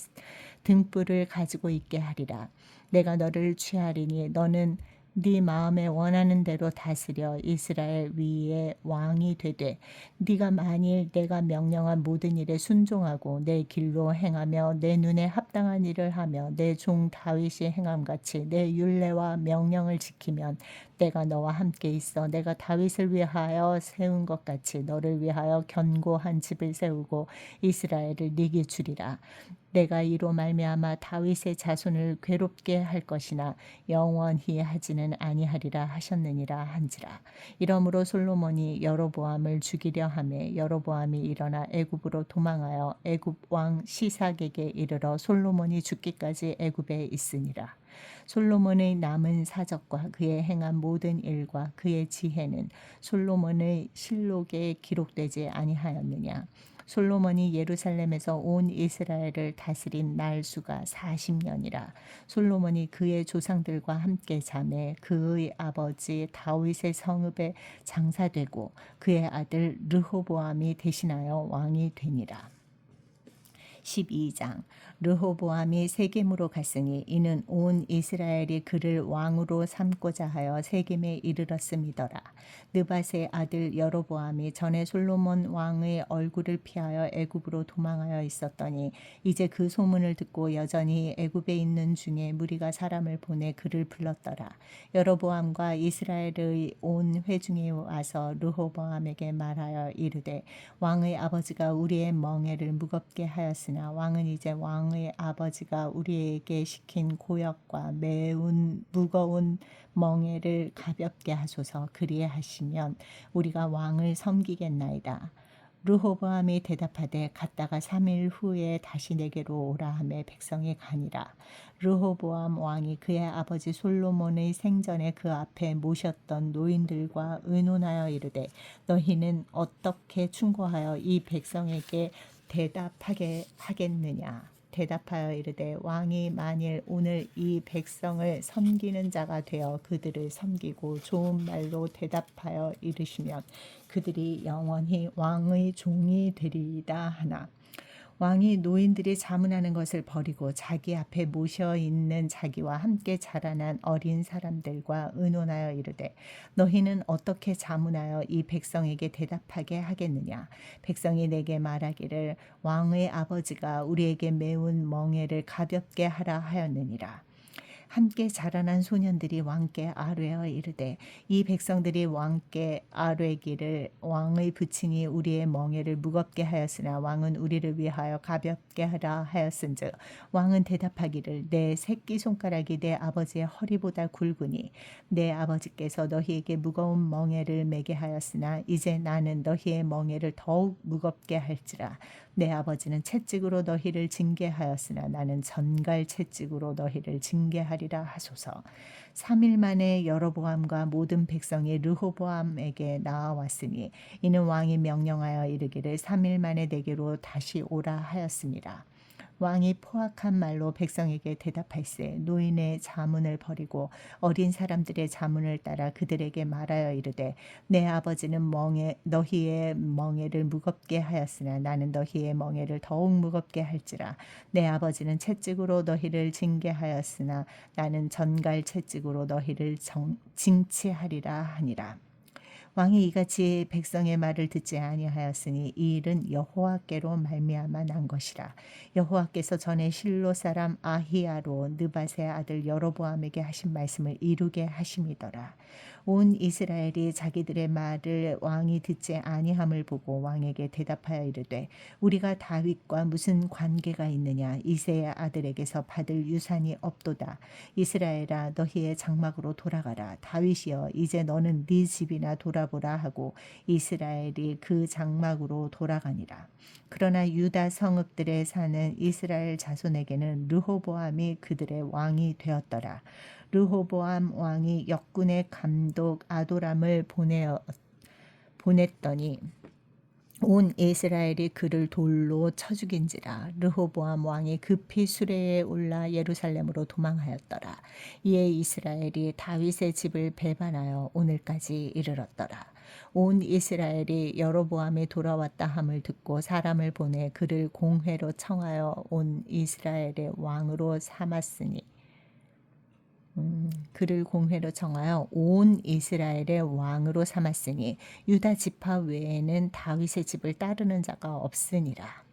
등불을 가지고 있게 하리라. 내가 너를 취하리니 너는 네 마음에 원하는 대로 다스려 이스라엘 위에 왕이 되되 네가 만일 내가 명령한 모든 일에 순종하고 내 길로 행하며 내 눈에 합당한 일을 하며 내 종 다윗이 행함같이 내 율례와 명령을 지키면 내가 너와 함께 있어 내가 다윗을 위하여 세운 것 같이 너를 위하여 견고한 집을 세우고 이스라엘을 네게 주리라. 내가 이로 말미암아 다윗의 자손을 괴롭게 할 것이나 영원히 하지는 아니하리라 하셨느니라 한지라. 이러므로 솔로몬이 여로보암을 죽이려 하매 여로보암이 일어나 애굽으로 도망하여 애굽 왕 시삭에게 이르러 솔로몬이 죽기까지 애굽에 있으니라. 솔로몬의 남은 사적과 그의 행한 모든 일과 그의 지혜는 솔로몬의 실록에 기록되지 아니하였느냐. 솔로몬이 예루살렘에서 온 이스라엘을 다스린 날수가 40년이라. 솔로몬이 그의 조상들과 함께 자매 그의 아버지 다윗의 성읍에 장사되고 그의 아들 르호보암이 대신하여 왕이 되니라. 12장 르호보암이 세겜으로 갔으니 이는 온 이스라엘이 그를 왕으로 삼고자 하여 세겜에 이르렀음이더라. 느밧의 아들 여로보암이 전에 솔로몬 왕의 얼굴을 피하여 애굽으로 도망하여 있었더니 이제 그 소문을 듣고 여전히 애굽에 있는 중에 무리가 사람을 보내 그를 불렀더라. 여로보암과 이스라엘의 온 회중이 와서 르호보암에게 말하여 이르되 왕의 아버지가 우리의 멍에를 무겁게 하였으나 왕은 이제 왕의 아버지가 우리에게 시킨 고역과 매운 무거운 멍에를 가볍게 하소서. 그리하시면 우리가 왕을 섬기겠나이다. 르호보암이 대답하되 갔다가 3일 후에 다시 내게로 오라 하매 백성이 가니라. 르호보암 왕이 그의 아버지 솔로몬의 생전에 그 앞에 모셨던 노인들과 의논하여 이르되 너희는 어떻게 충고하여 이 백성에게 대답하게 하겠느냐. 대답하여 이르되 왕이 만일 오늘 이 백성을 섬기는 자가 되어 그들을 섬기고 좋은 말로 대답하여 이르시면 그들이 영원히 왕의 종이 되리이다 하나. 왕이 노인들이 자문하는 것을 버리고 자기 앞에 모셔 있는 자기와 함께 자라난 어린 사람들과 의논하여 이르되 너희는 어떻게 자문하여 이 백성에게 대답하게 하겠느냐. 백성이 내게 말하기를 왕의 아버지가 우리에게 매운 멍에를 가볍게 하라 하였느니라. 함께 자라난 소년들이 왕께 아뢰어 이르되 이 백성들이 왕께 아뢰기를 왕의 부친이 우리의 멍에를 무겁게 하였으나 왕은 우리를 위하여 가볍게 하라 하였은즉 왕은 대답하기를 내 새끼손가락이 내 아버지의 허리보다 굵으니 내 아버지께서 너희에게 무거운 멍에를 매게 하였으나 이제 나는 너희의 멍에를 더욱 무겁게 할지라. 내 아버지는 채찍으로 너희를 징계하였으나 나는 전갈 채찍으로 너희를 징계하리라 하소서. 3일 만에 여로보암과 모든 백성이 르호보암에게 나아왔으니 이는 왕이 명령하여 이르기를 3일 만에 내게로 다시 오라 하였습니다. 왕이 포악한 말로 백성에게 대답할세 노인의 자문을 버리고 어린 사람들의 자문을 따라 그들에게 말하여 이르되 내 아버지는 너희의 멍에를 무겁게 하였으나 나는 너희의 멍에를 더욱 무겁게 할지라. 내 아버지는 채찍으로 너희를 징계하였으나 나는 전갈 채찍으로 너희를 징치하리라 하니라. 왕이 이같이 백성의 말을 듣지 아니하였으니 이 일은 여호와께로 말미암아 난 것이라. 여호와께서 전에 실로 사람 아히야로 느밧의 아들 여로보암에게 하신 말씀을 이루게 하심이더라. 온 이스라엘이 자기들의 말을 왕이 듣지 아니함을 보고 왕에게 대답하여 이르되 우리가 다윗과 무슨 관계가 있느냐. 이새의 아들에게서 받을 유산이 없도다. 이스라엘아 너희의 장막으로 돌아가라. 다윗이여 이제 너는 네 집이나 돌아가라. 돌아보라 하고 이스라엘이 그 장막으로 돌아가니라. 그러나 유다 성읍들에 사는 이스라엘 자손에게는 르호보암이 그들의 왕이 되었더라. 르호보암 왕이 역군의 감독 아도람을 보냈더니 온 이스라엘이 그를 돌로 쳐 죽인지라. 르호보암 왕이 급히 수레에 올라 예루살렘으로 도망하였더라. 이에 이스라엘이 다윗의 집을 배반하여 오늘까지 이르렀더라. 온 이스라엘이 여로보암이 돌아왔다 함을 듣고 사람을 보내 그를 공회로 청하여 온 이스라엘의 왕으로 삼았으니 그를 공회로 정하여 온 이스라엘의 왕으로 삼았으니 유다 지파 외에는 다윗의 집을 따르는 자가 없으니라.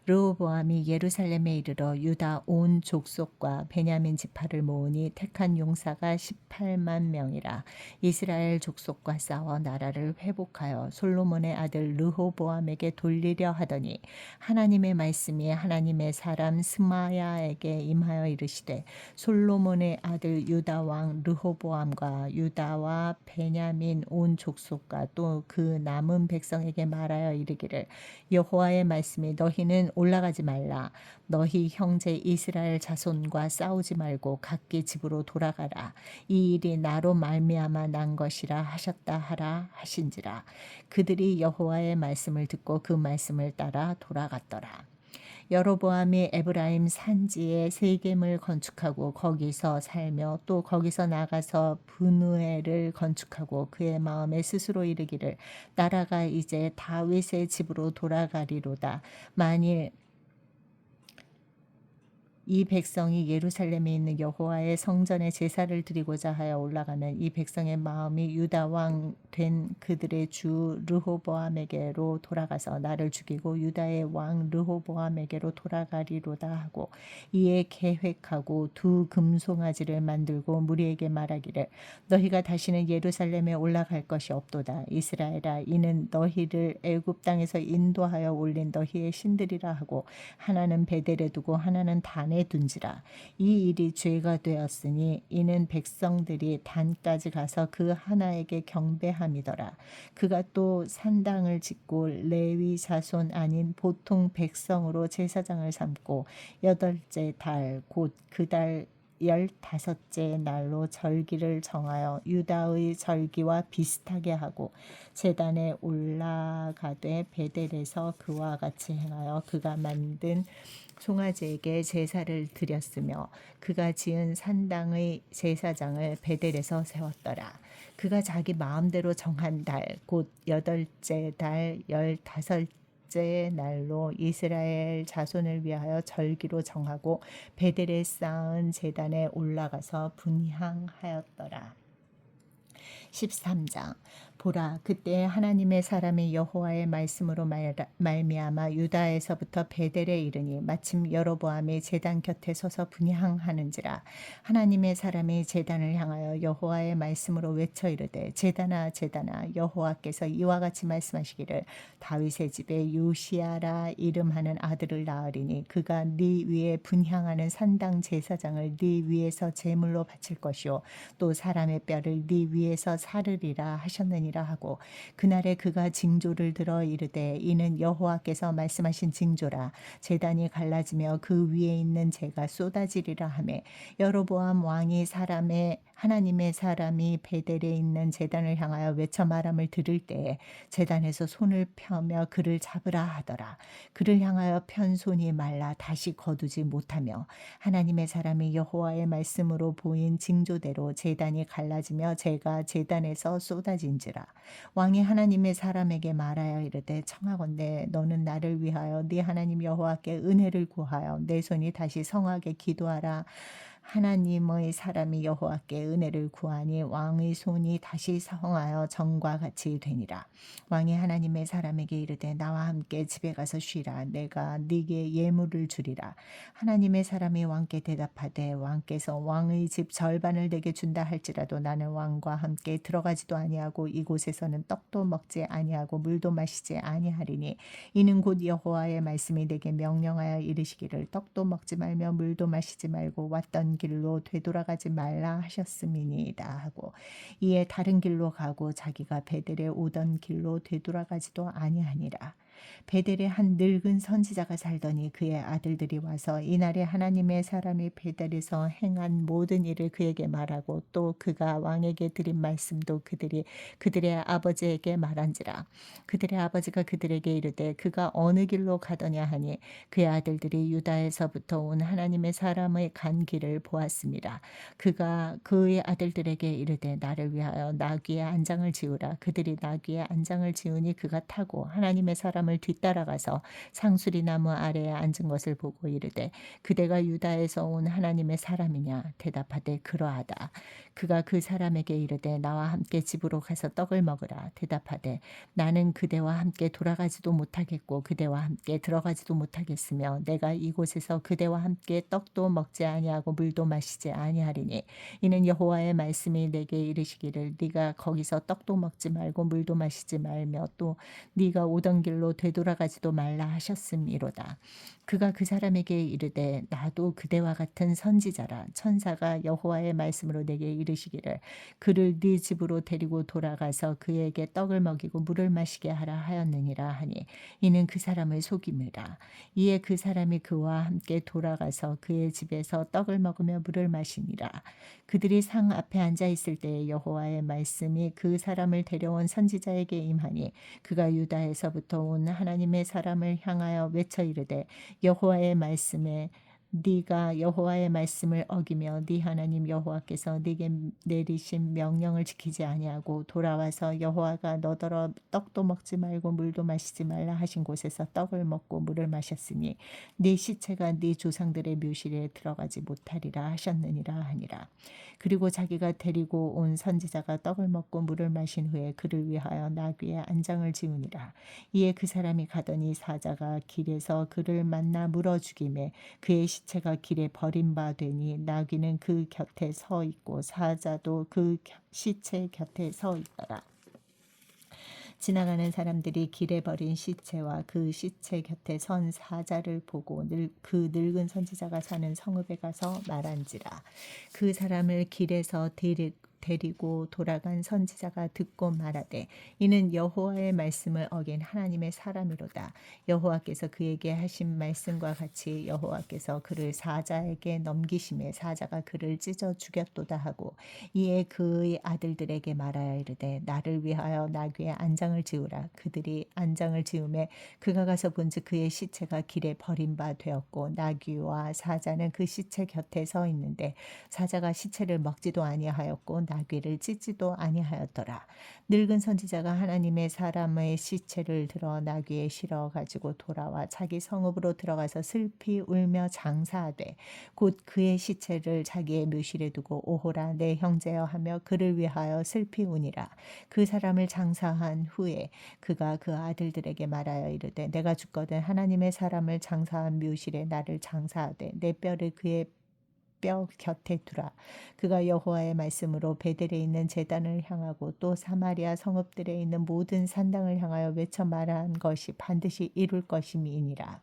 르호보암이 예루살렘에 이르러 유다 온 족속과 베냐민 지파를 모으니 택한 용사가 18만 명이라. 이스라엘 족속과 싸워 나라를 회복하여 솔로몬의 아들 르호보암에게 돌리려 하더니 하나님의 말씀이 하나님의 사람 스마야에게 임하여 이르시되 솔로몬의 아들 유다 왕 르호보암과 유다와 베냐민 온 족속과 또 그 남은 백성에게 말하여 이르기를 여호와의 말씀이 너희는 올라가지 말라. 너희 형제 이스라엘 자손과 싸우지 말고 각기 집으로 돌아가라. 이 일이 나로 말미암아 난 것이라 하셨다 하라 하신지라. 그들이 여호와의 말씀을 듣고 그 말씀을 따라 돌아갔더라. 여로보암이 에브라임 산지에 세겜을 건축하고 거기서 살며 또 거기서 나가서 브누엘을 건축하고 그의 마음에 스스로 이르기를 나라가 이제 다윗의 집으로 돌아가리로다. 만일 이 백성이 예루살렘에 있는 여호와의 성전에 제사를 드리고자 하여 올라가면 이 백성의 마음이 유다 왕 된 그들의 주 르호보암에게로 돌아가서 나를 죽이고 유다의 왕 르호보암에게로 돌아가리로다 하고 이에 계획하고 두 금송아지를 만들고 무리에게 말하기를 너희가 다시는 예루살렘에 올라갈 것이 없도다. 이스라엘아 이는 너희를 애굽 땅에서 인도하여 올린 너희의 신들이라 하고 하나는 베델에 두고 하나는 단에 둔지라. 이 일이 죄가 되었으니 이는 백성들이 단까지 가서 그 하나에게 경배함이더라. 그가 또 산당을 짓고 레위 자손 아닌 보통 백성으로 제사장을 삼고 여덟째 달 곧 그 달 15째 날로 절기를 정하여 유다의 절기와 비슷하게 하고 제단에 올라가되 베델에서 그와 같이 행하여 그가 만든 송아지에게 제사를 드렸으며 그가 지은 산당의 제사장을 베델에서 세웠더라. 그가 자기 마음대로 정한 달 곧 8째 달 15째 날로 이스라엘 자손을 위하여 절기로 정하고 베델에 쌓은 제단에 올라가서 분향하였더라. 13장 보라 그때 하나님의 사람이 여호와의 말씀으로 말미암아 유다에서부터 베델에 이르니 마침 여로보암이 제단 곁에 서서 분향하는지라. 하나님의 사람이 제단을 향하여 여호와의 말씀으로 외쳐 이르되 제단아 제단아 여호와께서 이와 같이 말씀하시기를 다윗의 집에 요시야라 이름하는 아들을 낳으리니 그가 네 위에 분향하는 산당 제사장을 네 위에서 제물로 바칠 것이요 또 사람의 뼈를 네 위에서 사르리라 하셨느니라 하고 그날에 그가 징조를 들어 이르되 이는 여호와께서 말씀하신 징조라. 제단이 갈라지며 그 위에 있는 재가 쏟아지리라 하매 여로보암 왕이 하나님의 사람이 베델에 있는 제단을 향하여 외쳐 말함을 들을 때에 제단에서 손을 펴며 그를 잡으라 하더라. 그를 향하여 편 손이 말라 다시 거두지 못하며 하나님의 사람이 여호와의 말씀으로 보인 징조대로 제단이 갈라지며 재가 제단에서 쏟아진지라. 왕이 하나님의 사람에게 말하여 이르되 청하건대 너는 나를 위하여 네 하나님 여호와께 은혜를 구하여 내 손이 다시 성하게 기도하라. 하나님의 사람이 여호와께 은혜를 구하니 왕의 손이 다시 성하여 전과 같이 되니라. 왕이 하나님의 사람에게 이르되 나와 함께 집에 가서 쉬라. 내가 네게 예물을 주리라. 하나님의 사람이 왕께 대답하되 왕께서 왕의 집 절반을 내게 준다 할지라도 나는 왕과 함께 들어가지도 아니하고 이곳에서는 떡도 먹지 아니하고 물도 마시지 아니하리니 이는 곧 여호와의 말씀이 내게 명령하여 이르시기를 떡도 먹지 말며 물도 마시지 말고 왔던 오던 길로 되돌아가지 말라 하셨음이니이다 하고, 이에 다른 길로 가고 자기가 베델에 오던 길로 되돌아가지도 아니하니라. 베델에 한 늙은 선지자가 살더니 그의 아들들이 와서 이날에 하나님의 사람이 베델에서 행한 모든 일을 그에게 말하고 또 그가 왕에게 드린 말씀도 그들의 아버지에게 말한지라. 그들의 아버지가 그들에게 이르되 그가 어느 길로 가더냐 하니 그의 아들들이 유다에서부터 온 하나님의 사람의 간 길을 보았습니다. 그가 그의 아들들에게 이르되 나를 위하여 나귀의 안장을 지으라. 그들이 나귀의 안장을 지으니 그가 타고 하나님의 사람을 뒤따라가서 상수리 나무 아래에 앉은 것을 보고 이르되 그대가 유다에서 온 하나님의 사람이냐? 대답하되 그러하다. 그가 그 사람에게 이르되 나와 함께 집으로 가서 떡을 먹으라. 대답하되 나는 그대와 함께 돌아가지도 못하겠고 그대와 함께 들어가지도 못하겠으며 내가 이곳에서 그대와 함께 떡도 먹지 아니하고 물도 마시지 아니하리니 이는 여호와의 말씀이 내게 이르시기를 네가 거기서 떡도 먹지 말고 물도 마시지 말며 또 네가 오던 길로 되돌아가지도 말라 하셨음이로다. 그가 그 사람에게 이르되 나도 그대와 같은 선지자라. 천사가 여호와의 말씀으로 내게 이르시기를 그를 네 집으로 데리고 돌아가서 그에게 떡을 먹이고 물을 마시게 하라 하였느니라 하니 이는 그 사람을 속임이라. 이에 그 사람이 그와 함께 돌아가서 그의 집에서 떡을 먹으며 물을 마시니라. 그들이 상 앞에 앉아 있을 때에 여호와의 말씀이 그 사람을 데려온 선지자에게 임하니 그가 유다에서부터 온 하나님의 사람을 향하여 외쳐 이르되 여호와의 말씀에 네가 여호와의 말씀을 어기며 네 하나님 여호와께서 네게 내리신 명령을 지키지 아니하고 돌아와서 여호와가 너더러 떡도 먹지 말고 물도 마시지 말라 하신 곳에서 떡을 먹고 물을 마셨으니 네 시체가 네 조상들의 묘실에 들어가지 못하리라 하셨느니라 하니라. 그리고 자기가 데리고 온 선지자가 떡을 먹고 물을 마신 후에 그를 위하여 나귀의 안장을 지우니라. 이에 그 사람이 가더니 사자가 길에서 그를 만나 물어 죽이매 그의 시체가 길에 버림받으니 나귀는 그 곁에 서 있고 사자도 그 시체 곁에 서 있더라. 지나가는 사람들이 길에 버린 시체와 그 시체 곁에 선 사자를 보고 그 늙은 선지자가 사는 성읍에 가서 말한지라. 그 사람을 길에서 데리고 돌아간 선지자가 듣고 말하되 이는 여호와의 말씀을 어긴 하나님의 사람이로다. 여호와께서 그에게 하신 말씀과 같이 여호와께서 그를 사자에게 넘기심에 사자가 그를 찢어 죽였도다 하고 이에 그의 아들들에게 말하여 이르되 나를 위하여 나귀의 안장을 지으라. 그들이 안장을 지음에 그가 가서 본즉 그의 시체가 길에 버린 바 되었고 나귀와 사자는 그 시체 곁에 서 있는데 사자가 시체를 먹지도 아니하였고 나귀를 찢지도 아니하였더라. 늙은 선지자가 하나님의 사람의 시체를 들어 나귀에 실어 가지고 돌아와 자기 성읍으로 들어가서 슬피 울며 장사하되 곧 그의 시체를 자기의 묘실에 두고 오호라 내 형제여 하며 그를 위하여 슬피 우니라. 그 사람을 장사한 후에 그가 그 아들들에게 말하여 이르되 내가 죽거든 하나님의 사람을 장사한 묘실에 나를 장사하되 내 뼈를 그의 뼈 곁에 두라. 그가 여호와의 말씀으로 베델에 있는 제단을 향하고 또 사마리아 성읍들에 있는 모든 산당을 향하여 외쳐 말한 것이 반드시 이룰 것임이니라.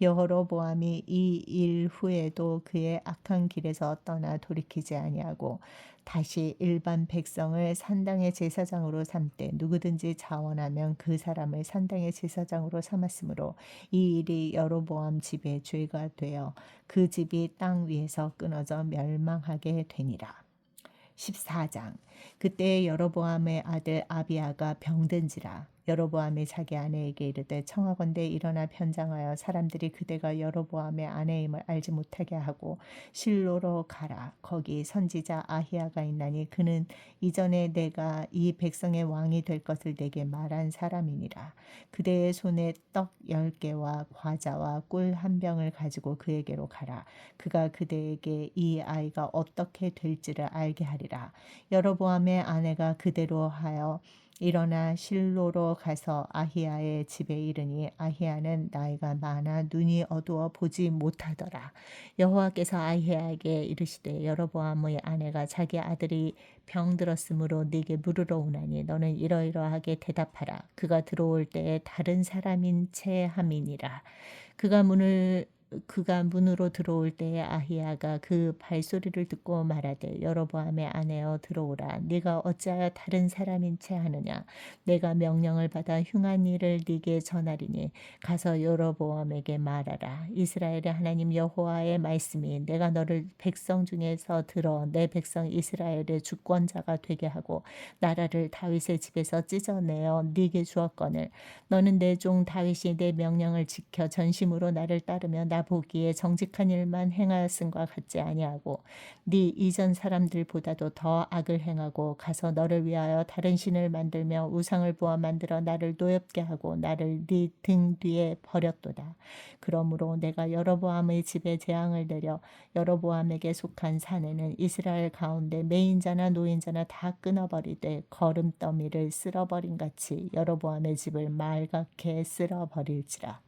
여호로보암이 이 일 후에도 그의 악한 길에서 떠나 돌이키지 아니하고 다시 일반 백성을 산당의 제사장으로 삼되 누구든지 자원하면 그 사람을 산당의 제사장으로 삼았으므로 이 일이 여로보암 집의 죄가 되어 그 집이 땅 위에서 끊어져 멸망하게 되니라. 14장. 그때 여로보암의 아들 아비야가 병든지라. 여로보암이 자기 아내에게 이르되 청하건대 일어나 변장하여 사람들이 그대가 여로보암의 아내임을 알지 못하게 하고 실로로 가라. 거기 선지자 아히야가 있나니 그는 이전에 내가 이 백성의 왕이 될 것을 내게 말한 사람이니라. 그대의 손에 떡 10개와 과자와 꿀 한 병을 가지고 그에게로 가라. 그가 그대에게 이 아이가 어떻게 될지를 알게 하리라. 여로보암의 아내가 그대로 하여 일어나 실로로 가서 아히야의 집에 이르니 아히야는 나이가 많아 눈이 어두워 보지 못하더라. 여호와께서 아히야에게 이르시되 여로보암의 아내가 자기 아들이 병들었으므로 네게 물으러 오나니 너는 이러이러하게 대답하라. 그가 들어올 때에 다른 사람인 채 함이니라. 그가 문을 그가 문으로 들어올 때에 아히야가 그 발소리를 듣고 말하되 여로보암의 아내여 들어오라. 네가 어찌하여 다른 사람인 채 하느냐. 내가 명령을 받아 흉한 일을 네게 전하리니 가서 여로보암에게 말하라. 이스라엘의 하나님 여호와의 말씀이 내가 너를 백성 중에서 들어 내 백성 이스라엘의 주권자가 되게 하고 나라를 다윗의 집에서 찢어내어 네게 주었거늘 너는 내 종 다윗이 내 명령을 지켜 전심으로 나를 따르며 나 보기에 정직한 일만 행하였음과 같지 아니하고 네 이전 사람들보다도 더 악을 행하고 가서 너를 위하여 다른 신을 만들며 우상을 부어 만들어 나를 노엽게 하고 나를 네 등 뒤에 버렸도다. 그러므로 내가 여로보암의 집에 재앙을 내려 여로보암에게 속한 산에는 이스라엘 가운데 매인자나 노인자나 다 끊어버리되 거름더미를 쓸어버린 같이 여로보암의 집을 말갛게 쓸어버릴지라.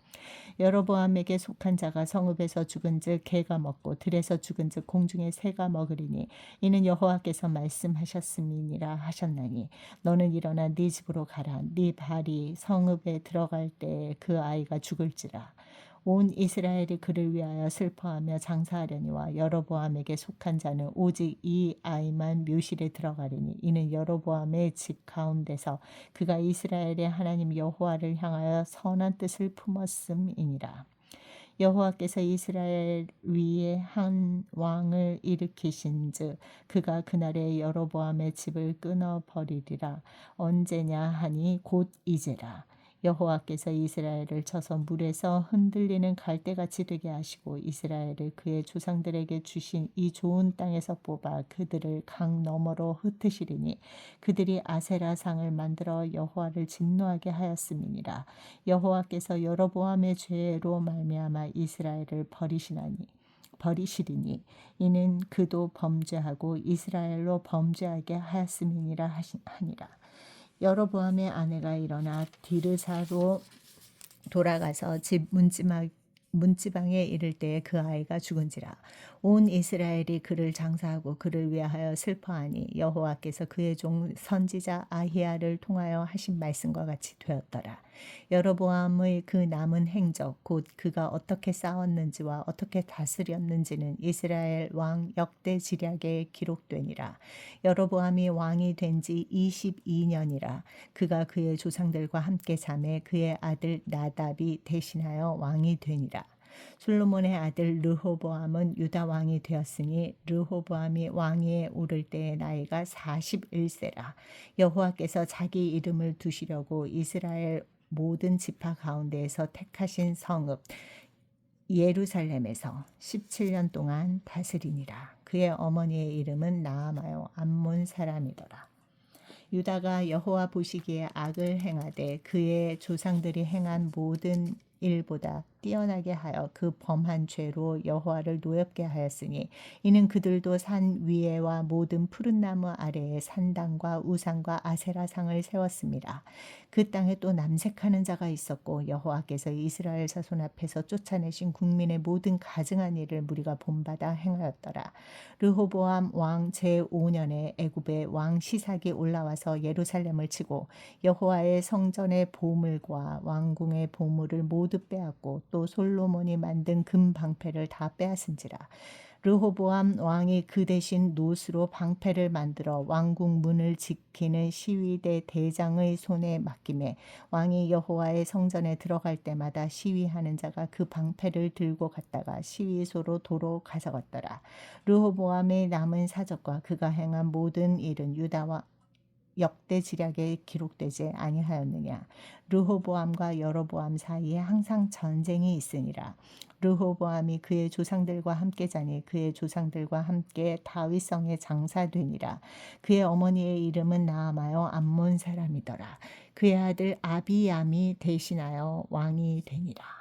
여로보암에게 속한 자가 성읍에서 죽은즉 개가 먹고 들에서 죽은즉 공중의 새가 먹으리니 이는 여호와께서 말씀하셨음이니라 하셨나니 너는 일어나 네 집으로 가라. 네 발이 성읍에 들어갈 때 그 아이가 죽을지라. 온 이스라엘이 그를 위하여 슬퍼하며 장사하려니와 여로보암에게 속한 자는 오직 이 아이만 묘실에 들어가리니 이는 여로보암의 집 가운데서 그가 이스라엘의 하나님 여호와를 향하여 선한 뜻을 품었음이니라. 여호와께서 이스라엘 위에 한 왕을 일으키신즉 그가 그날에 여로보암의 집을 끊어버리리라. 언제냐 하니 곧 이제라. 여호와께서 이스라엘을 쳐서 물에서 흔들리는 갈대같이 되게 하시고 이스라엘을 그의 조상들에게 주신 이 좋은 땅에서 뽑아 그들을 강 너머로 흩으시리니 그들이 아세라상을 만들어 여호와를 진노하게 하였음이니라. 여호와께서 여로보암의 죄로 말미암아 이스라엘을 버리시리니 이는 그도 범죄하고 이스라엘로 범죄하게 하였음이니라 하니라. 여로보암의 아내가 일어나 디르사로 돌아가서 집 문지방에 이를 때에 그 아이가 죽은지라. 온 이스라엘이 그를 장사하고 그를 위하여 슬퍼하니 여호와께서 그의 종 선지자 아히야를 통하여 하신 말씀과 같이 되었더라. 여로보암의 그 남은 행적 곧 그가 어떻게 싸웠는지와 어떻게 다스렸는지는 이스라엘 왕 역대지략에 기록되니라. 여로보암이 왕이 된 지 22년이라. 그가 그의 조상들과 함께 잠에 그의 아들 나답이 대신하여 왕이 되니라. 솔로몬의 아들 르호보암은 유다 왕이 되었으니 르호보암이 왕위에 오를 때의 나이가 41세라. 여호와께서 자기 이름을 두시려고 이스라엘 모든 지파 가운데에서 택하신 성읍 예루살렘에서 17년 동안 다스리니라. 그의 어머니의 이름은 나아마요 암몬 사람이더라. 유다가 여호와 보시기에 악을 행하되 그의 조상들이 행한 모든 일보다 뛰어나게 하여 그 범한 죄로 여호와를 노엽게 하였으니 이는 그들도 산 위에와 모든 푸른 나무 아래에 산당과 우상과 아세라상을 세웠습니다. 그 땅에 또 남색하는 자가 있었고 여호와께서 이스라엘 자손 앞에서 쫓아내신 국민의 모든 가증한 일을 무리가 본받아 행하였더라. 르호보암 왕 제5년에 애굽의 왕 시삭이 올라와서 예루살렘을 치고 여호와의 성전의 보물과 왕궁의 보물을 모두 빼앗고 또 솔로몬이 만든 금 방패를 다 빼앗은지라. 르호보암 왕이 그 대신 노수로 방패를 만들어 왕궁 문을 지키는 시위대 대장의 손에 맡기매 왕이 여호와의 성전에 들어갈 때마다 시위하는 자가 그 방패를 들고 갔다가 시위소로 도로 가져갔더라. 르호보암의 남은 사적과 그가 행한 모든 일은 유다와 역대지략에 기록되지 아니하였느냐. 르호보암과 여로보암 사이에 항상 전쟁이 있으니라. 르호보암이 그의 조상들과 함께 자니 그의 조상들과 함께 다윗성에 장사되니라. 그의 어머니의 이름은 나아마요 암몬 사람이더라. 그의 아들 아비암이 대신하여 왕이 되니라.